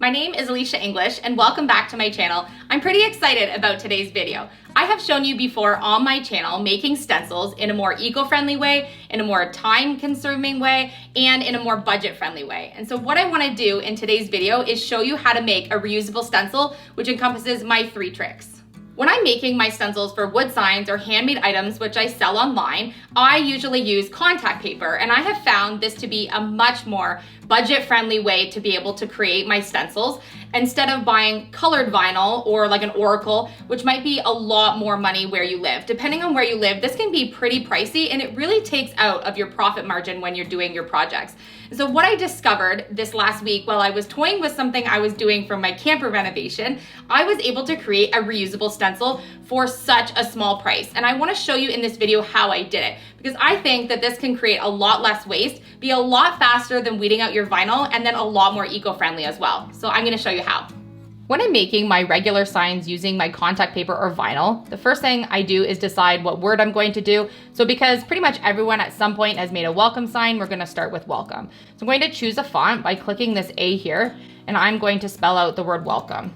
My name is Elysia English and welcome back to my channel. I'm pretty excited about today's video. I have shown you before on my channel making stencils in a more eco-friendly way, in a more time-consuming way, and in a more budget-friendly way. And so what I want to do in today's video is show you how to make a reusable stencil, which encompasses my 3 tricks. When I'm making my stencils for wood signs or handmade items which I sell online, I usually use contact paper, and I have found this to be a much more budget-friendly way to be able to create my stencils instead of buying colored vinyl or like an oracle, which might be a lot more money where you live. Depending on where you live, this can be pretty pricey and it really takes out of your profit margin when you're doing your projects. And so what I discovered this last week while I was toying with something I was doing for my camper renovation, I was able to create a reusable stencil for such a small price. And I want to show you in this video how I did it, because I think that this can create a lot less waste, be a lot faster than weeding out your vinyl, and then a lot more eco-friendly as well. So I'm going to show you how. When I'm making my regular signs using my contact paper or vinyl, the first thing I do is decide what word I'm going to do. So because pretty much everyone at some point has made a welcome sign, we're going to start with welcome. So I'm going to choose a font by clicking this A here, and I'm going to spell out the word welcome.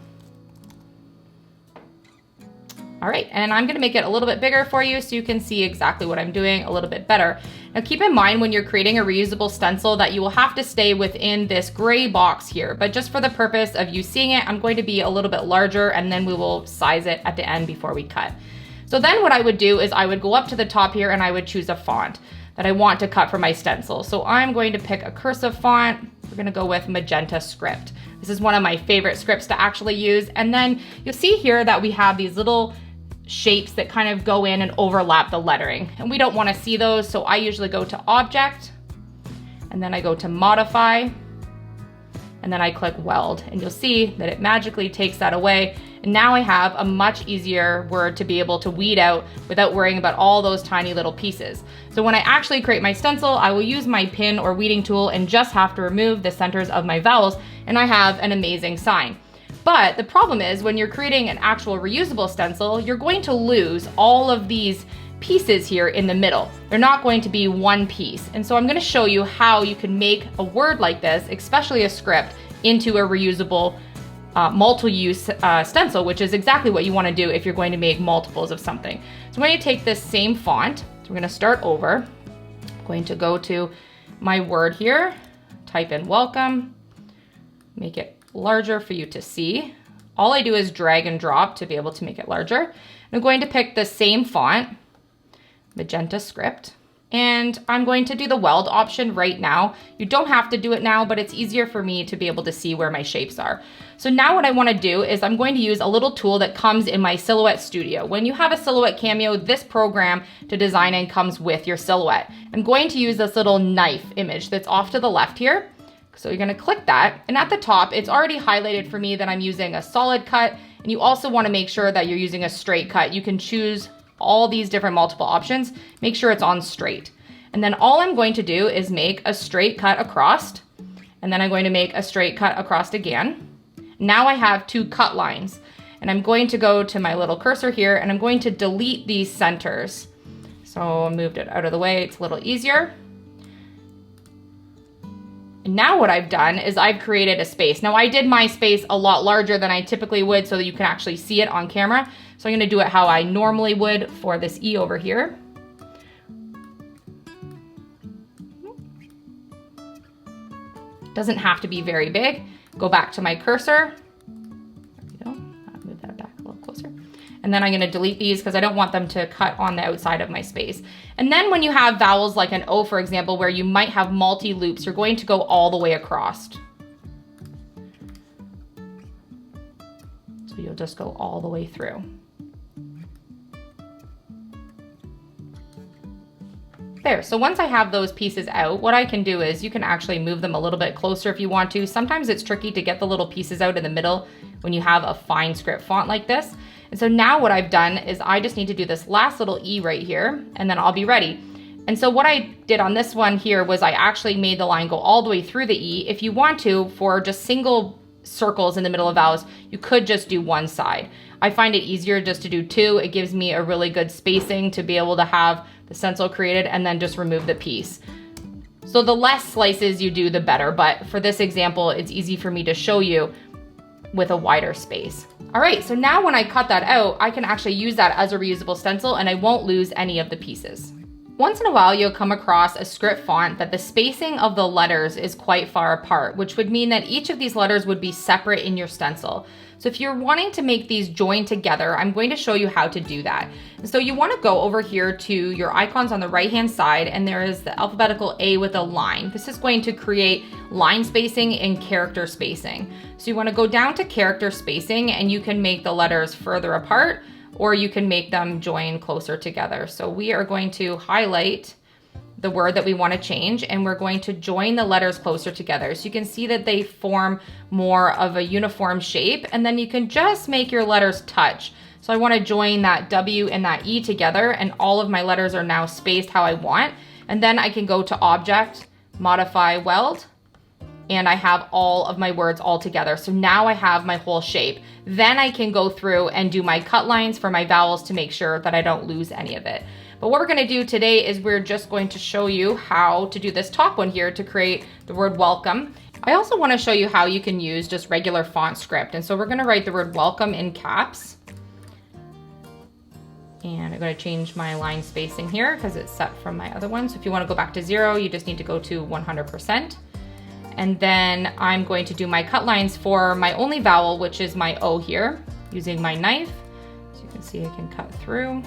All right, and I'm gonna make it a little bit bigger for you so you can see exactly what I'm doing a little bit better. Now keep in mind when you're creating a reusable stencil that you will have to stay within this gray box here, but just for the purpose of you seeing it, I'm going to be a little bit larger and then we will size it at the end before we cut. So then what I would do is I would go up to the top here and I would choose a font that I want to cut for my stencil. So I'm going to pick a cursive font. We're gonna go with Magenta Script. This is one of my favorite scripts to actually use. And then you'll see here that we have these little shapes that kind of go in and overlap the lettering. And we don't want to see those, so I usually go to Object, and then I go to Modify, and then I click Weld. And you'll see that it magically takes that away. And now I have a much easier word to be able to weed out without worrying about all those tiny little pieces. So when I actually create my stencil, I will use my pin or weeding tool and just have to remove the centers of my vowels, and I have an amazing sign. But the problem is when you're creating an actual reusable stencil, you're going to lose all of these pieces here in the middle. They're not going to be one piece. And so I'm going to show you how you can make a word like this, especially a script, into a reusable multi-use stencil, which is exactly what you want to do if you're going to make multiples of something. So I'm going to take this same font. So we're going to start over. I'm going to go to my word here, type in welcome, make it larger for you to see. All I do is drag and drop to be able to make it larger. I'm going to pick the same font, Magenta Script, and I'm going to do the weld option right now. You don't have to do it now, but it's easier for me to be able to see where my shapes are. So now what I want to do is I'm going to use a little tool that comes in my Silhouette Studio. When you have a Silhouette Cameo, this program to design in comes with your silhouette. I'm going to use this little knife image that's off to the left here. So you're gonna click that, and at the top, it's already highlighted for me that I'm using a solid cut, and you also wanna make sure that you're using a straight cut. You can choose all these different multiple options, make sure it's on straight. And then all I'm going to do is make a straight cut across, and then I'm going to make a straight cut across again. Now I have 2 cut lines, and I'm going to go to my little cursor here, and I'm going to delete these centers. So I moved it out of the way, it's a little easier. And now what I've done is I've created a space. Now I did my space a lot larger than I typically would so that you can actually see it on camera. So I'm gonna do it how I normally would for this E over here. Doesn't have to be very big. Go back to my cursor. There we go, I'll move that back a little closer. And then I'm gonna delete these because I don't want them to cut on the outside of my space. And then when you have vowels like an O, for example, where you might have multi-loops, you're going to go all the way across. So you'll just go all the way through. There, so once I have those pieces out, what I can do is you can actually move them a little bit closer if you want to. Sometimes it's tricky to get the little pieces out in the middle when you have a fine script font like this. And so now what I've done is I just need to do this last little E right here, and then I'll be ready. And so what I did on this one here was I actually made the line go all the way through the E. If you want to, for just single circles in the middle of vowels, you could just do one side. I find it easier just to do 2. It gives me a really good spacing to be able to have the stencil created and then just remove the piece. So the less slices you do, the better. But for this example, it's easy for me to show you with a wider space. All right, so now when I cut that out, I can actually use that as a reusable stencil and I won't lose any of the pieces. Once in a while, you'll come across a script font that the spacing of the letters is quite far apart, which would mean that each of these letters would be separate in your stencil. So if you're wanting to make these join together, I'm going to show you how to do that. And so you want to go over here to your icons on the right-hand side, and there is the alphabetical A with a line. This is going to create line spacing and character spacing. So you want to go down to character spacing, and you can make the letters further apart, or you can make them join closer together. So we are going to highlight the word that we want to change, and we're going to join the letters closer together. So you can see that they form more of a uniform shape, and then you can just make your letters touch. So I want to join that W and that E together, and all of my letters are now spaced how I want. And then I can go to Object, Modify Weld, and I have all of my words all together. So now I have my whole shape. Then I can go through and do my cut lines for my vowels to make sure that I don't lose any of it. But what we're gonna do today is we're just going to show you how to do this top one here to create the word welcome. I also wanna show you how you can use just regular font script. And so we're gonna write the word welcome in caps. And I'm gonna change my line spacing here because it's set from my other one. So if you wanna go back to 0, you just need to go to 100%. And then I'm going to do my cut lines for my only vowel, which is my O here, using my knife. So you can see I can cut through.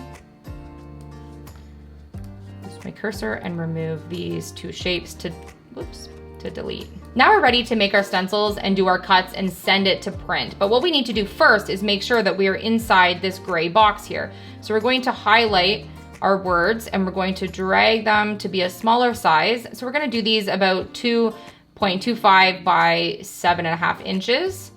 Use my cursor and remove these two shapes to delete. Now we're ready to make our stencils and do our cuts and send it to print. But what we need to do first is make sure that we are inside this gray box here. So we're going to highlight our words and we're going to drag them to be a smaller size. So we're going to do these about 2.25 by 7.5 inches.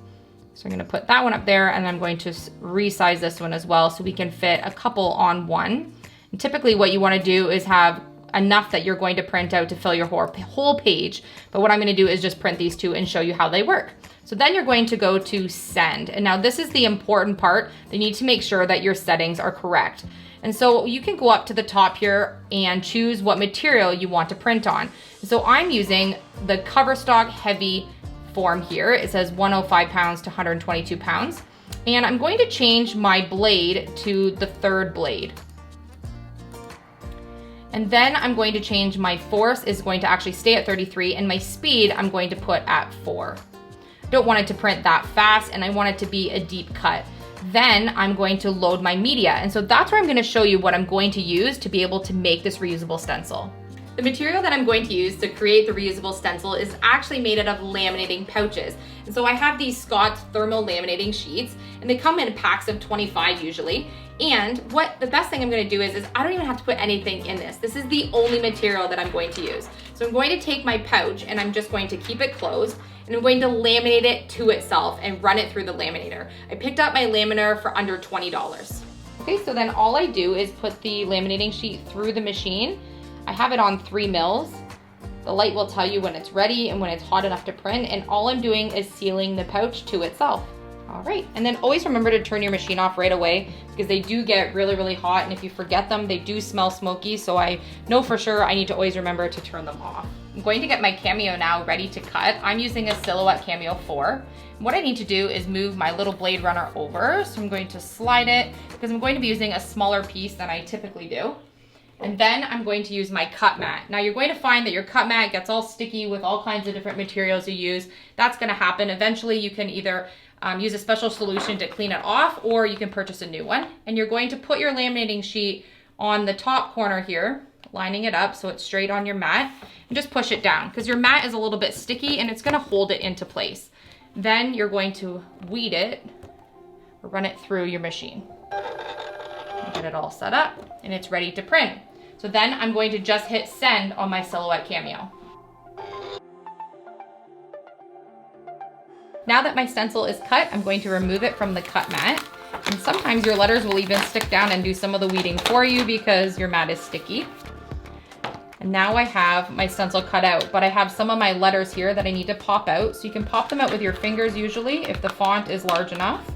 So I'm going to put that one up there, and I'm going to resize this one as well so we can fit a couple on one. And typically what you want to do is have enough that you're going to print out to fill your whole page. But what I'm going to do is just print these two and show you how they work. So then you're going to go to send. And now this is the important part. You need to make sure that your settings are correct. And so you can go up to the top here and choose what material you want to print on. So I'm using the cover stock heavy form here. It says 105 pounds to 122 pounds. And I'm going to change my blade to the 3rd blade. And then I'm going to change my force is going to actually stay at 33, and my speed I'm going to put at 4. Don't want it to print that fast, and I want it to be a deep cut. Then I'm going to load my media. And so that's where I'm going to show you what I'm going to use to be able to make this reusable stencil. The material that I'm going to use to create the reusable stencil is actually made out of laminating pouches. And so I have these Scott's thermal laminating sheets, and they come in packs of 25 usually. And what the best thing I'm going to do is I don't even have to put anything in this. This is the only material that I'm going to use. So I'm going to take my pouch and I'm just going to keep it closed, and I'm going to laminate it to itself and run it through the laminator. I picked up my laminator for under $20. Okay, so then all I do is put the laminating sheet through the machine. I have it on 3 mils. The light will tell you when it's ready and when it's hot enough to print, and all I'm doing is sealing the pouch to itself. All right, and then always remember to turn your machine off right away because they do get really, really hot, and if you forget them, they do smell smoky, so I know for sure I need to always remember to turn them off. I'm going to get my cameo now ready to cut. I'm using a Silhouette Cameo 4. What I need to do is move my little blade runner over, so I'm going to slide it because I'm going to be using a smaller piece than I typically do. And then I'm going to use my cut mat. Now you're going to find that your cut mat gets all sticky with all kinds of different materials you use. That's gonna happen. Eventually you can either use a special solution to clean it off, or you can purchase a new one. And you're going to put your laminating sheet on the top corner here, lining it up so it's straight on your mat, and just push it down because your mat is a little bit sticky and it's gonna hold it into place. Then you're going to weed it or run it through your machine. Get it all set up and it's ready to print. So then I'm going to just hit send on my Silhouette Cameo. Now that my stencil is cut, I'm going to remove it from the cut mat. And sometimes your letters will even stick down and do some of the weeding for you because your mat is sticky. And now I have my stencil cut out, but I have some of my letters here that I need to pop out. So you can pop them out with your fingers usually if the font is large enough,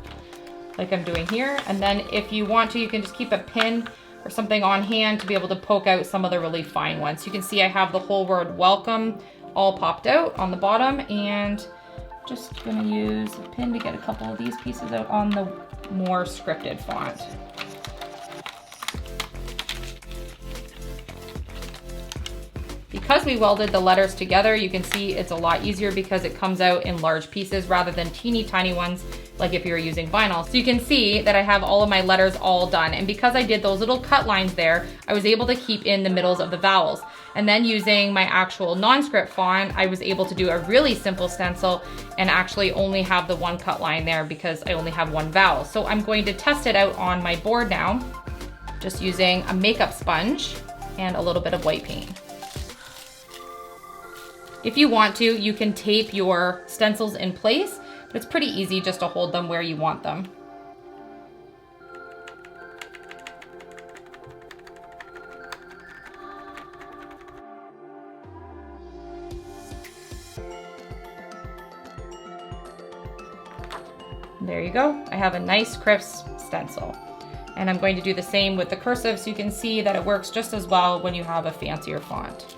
like I'm doing here. And then if you want to, you can just keep a pin or something on hand to be able to poke out some of the really fine ones. You can see I have the whole word welcome all popped out on the bottom, and Just gonna use a pin to get a couple of these pieces out on the more scripted font. Because we welded the letters together, you can see it's a lot easier because it comes out in large pieces rather than teeny tiny ones like if you were using vinyl. So you can see that I have all of my letters all done. And because I did those little cut lines there, I was able to keep in the middles of the vowels. And then using my actual non-script font, I was able to do a really simple stencil and actually only have the one cut line there because I only have one vowel. So I'm going to test it out on my board now, just using a makeup sponge and a little bit of white paint. If you want to, you can tape your stencils in place, but it's pretty easy just to hold them where you want them. There you go. I have a nice crisp stencil. And I'm going to do the same with the cursive so you can see that it works just as well when you have a fancier font.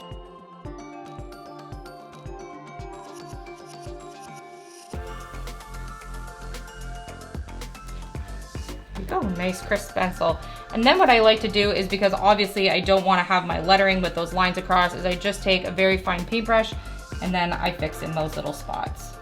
Oh, nice crisp stencil. And then what I like to do is, because obviously I don't want to have my lettering with those lines across, is I just take a very fine paintbrush and then I fix in those little spots.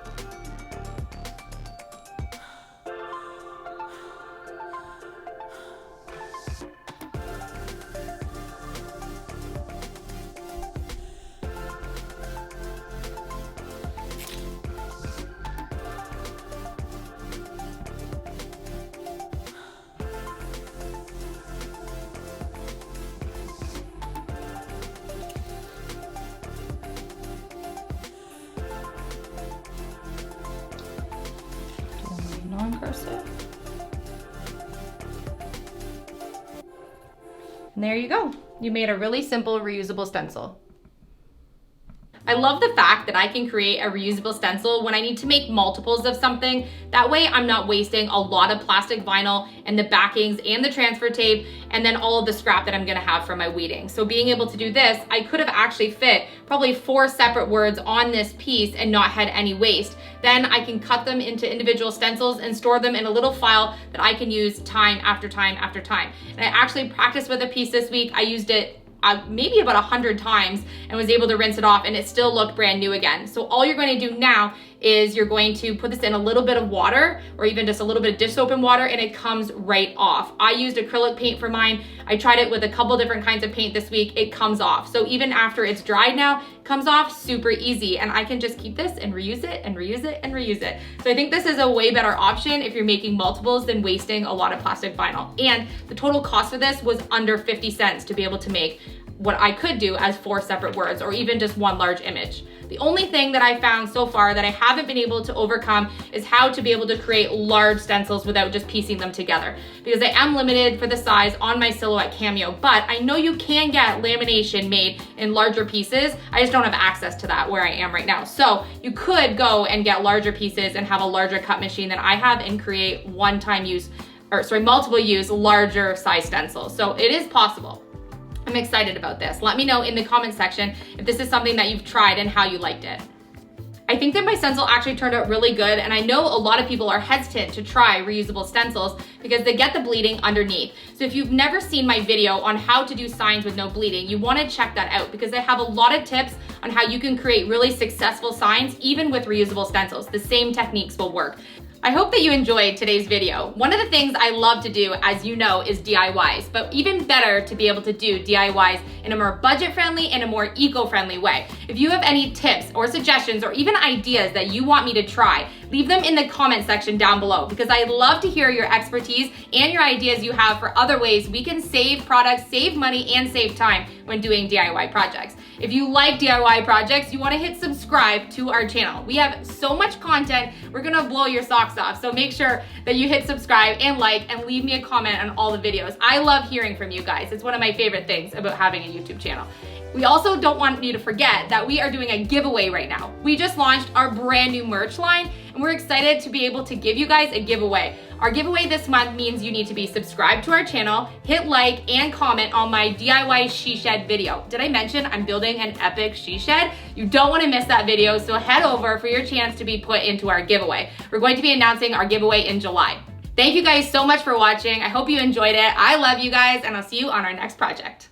Non-cursive. And there you go. You made a really simple reusable stencil. I love the fact that I can create a reusable stencil when I need to make multiples of something. That way I'm not wasting a lot of plastic vinyl and the backings and the transfer tape and then all of the scrap that I'm gonna have for my weeding. So being able to do this, I could have actually fit probably 4 separate words on this piece and not had any waste. Then I can cut them into individual stencils and store them in a little file that I can use time after time after time. And I actually practiced with a piece this week. I used it maybe about 100 times and was able to rinse it off and it still looked brand new again. So all you're going to do now is you're going to put this in a little bit of water or even just a little bit of dish soap and water and it comes right off. I used acrylic paint for mine. I tried it with a couple different kinds of paint this week. It comes off. So even after it's dried now, it comes off super easy and I can just keep this and reuse it and reuse it and reuse it. So I think this is a way better option if you're making multiples than wasting a lot of plastic vinyl. And the total cost for this was under 50 cents to be able to make what I could do as 4 separate words or even just one large image. The only thing that I found so far that I haven't been able to overcome is how to be able to create large stencils without just piecing them together. Because I am limited for the size on my Silhouette Cameo, but I know you can get lamination made in larger pieces. I just don't have access to that where I am right now. So you could go and get larger pieces and have a larger cut machine than I have and create multiple use larger size stencils. So it is possible. I'm excited about this. Let me know in the comment section if this is something that you've tried and how you liked it. I think that my stencil actually turned out really good, and I know a lot of people are hesitant to try reusable stencils because they get the bleeding underneath. So if you've never seen my video on how to do signs with no bleeding, you want to check that out because I have a lot of tips on how you can create really successful signs even with reusable stencils. The same techniques will work. I hope that you enjoyed today's video. One of the things I love to do, as you know, is DIYs, but even better to be able to do DIYs in a more budget-friendly and a more eco-friendly way. If you have any tips or suggestions or even ideas that you want me to try, leave them in the comment section down below because I love to hear your expertise and your ideas you have for other ways we can save products, save money, and save time when doing DIY projects. If you like DIY projects, you want to hit subscribe to our channel. We have so much content, we're gonna blow your socks off. So make sure that you hit subscribe and like and leave me a comment on all the videos. I love hearing from you guys. It's one of my favorite things about having a YouTube channel. We also don't want you to forget that we are doing a giveaway right now. We just launched our brand new merch line and we're excited to be able to give you guys a giveaway. Our giveaway this month means you need to be subscribed to our channel, hit like, and comment on my DIY she shed video. Did I mention I'm building an epic she shed? You don't want to miss that video, so head over for your chance to be put into our giveaway. We're going to be announcing our giveaway in July. Thank you guys so much for watching. I hope you enjoyed it. I love you guys, and I'll see you on our next project.